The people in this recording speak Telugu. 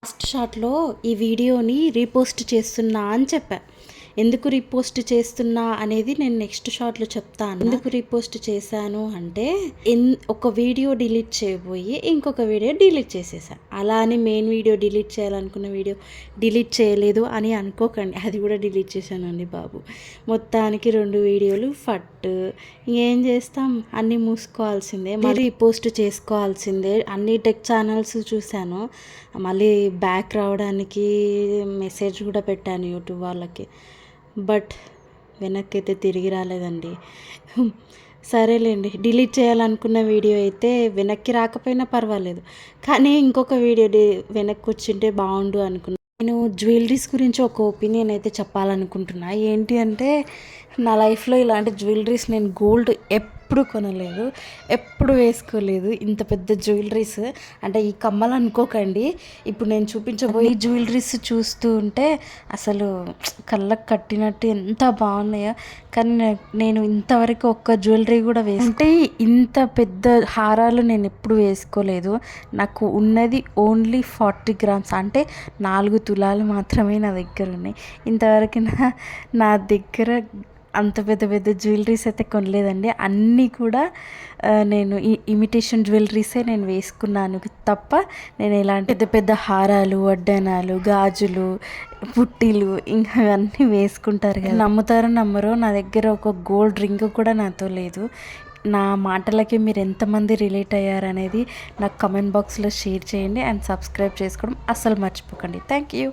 ఫస్ట్ షాట్లో ఈ వీడియోని రీపోస్ట్ చేస్తున్నా అని చెప్పా. ఎందుకు రీపోస్ట్ చేస్తున్నా అనేది నేను నెక్స్ట్ షాట్లో చెప్తాను. ఎందుకు రీపోస్ట్ చేశాను అంటే ఒక వీడియో డిలీట్ చేయబోయి ఇంకొక వీడియో డిలీట్ చేసేసా. అలా అని మెయిన్ వీడియో డిలీట్ చేయాలనుకున్న వీడియో డిలీట్ చేయలేదు అని అనుకోకండి. అది కూడా డిలీట్ చేశానండి బాబు. మొత్తానికి 2 వీడియోలు ఫట్. ఇంకేం చేస్తాం, అన్నీ మూసుకోవాల్సిందే, మళ్ళీ రీపోస్ట్ చేసుకోవాల్సిందే. అన్ని టెక్ ఛానల్స్ చూశాను, మళ్ళీ బ్యాక్ రావడానికి మెసేజ్ కూడా పెట్టాను యూట్యూబ్ వాళ్ళకి. బట్ వెనక్కి అయితే తిరిగి రాలేదండి. సరేలేండి, డిలీట్ చేయాలనుకున్న వీడియో అయితే వెనక్కి రాకపోయినా పర్వాలేదు, కానీ ఇంకొక వీడియో వెనక్కి వచ్చింటే బాగుండు అనుకున్నాను. నేను జ్యువెలరీస్ గురించి ఒక ఒపీనియన్ అయితే చెప్పాలనుకుంటున్నా. ఏంటి అంటే, నా లైఫ్లో ఇలాంటి జ్యువెలరీస్ నేను గోల్డ్ ఎప్పుడు కొనలేదు, ఎప్పుడు వేసుకోలేదు. ఇంత పెద్ద జ్యువెలరీస్ అంటే ఈ కమ్మలు అనుకోకండి, ఇప్పుడు నేను చూపించబోయే జ్యువెలరీస్ చూస్తూ ఉంటే అసలు కళ్ళకు కట్టినట్టు ఎంత బాగున్నాయో. కానీ నేను ఇంతవరకు ఒక్క జ్యువెలరీ కూడా అంటే ఇంత పెద్ద హారాలు నేను ఎప్పుడు వేసుకోలేదు. నాకు ఉన్నది ఓన్లీ 40 గ్రామ్స్, అంటే 4 తులాలు మాత్రమే నా దగ్గర ఉన్నాయి. ఇంతవరకు నా దగ్గర అంత పెద్ద పెద్ద జ్యువెలరీస్ అయితే కొనలేదండి. అన్నీ కూడా నేను ఇమిటేషన్ జ్యువెలరీసే నేను వేసుకున్నాను తప్ప నేను ఎలాంటి పెద్ద పెద్ద హారాలు, వడ్డానాలు, గాజులు, పుట్టీలు ఇంకా అన్నీ వేసుకుంటారు కదా. నమ్ముతారో నమ్మరో, నా దగ్గర ఒక గోల్డ్ రింగ్ కూడా నాతో లేదు. నా మాటలకి మీరు ఎంతమంది రిలేట్ అయ్యారనేది నాకు కమెంట్ బాక్స్లో షేర్ చేయండి. అండ్ సబ్స్క్రైబ్ చేసుకోవడం అస్సలు మర్చిపోకండి. Thank you.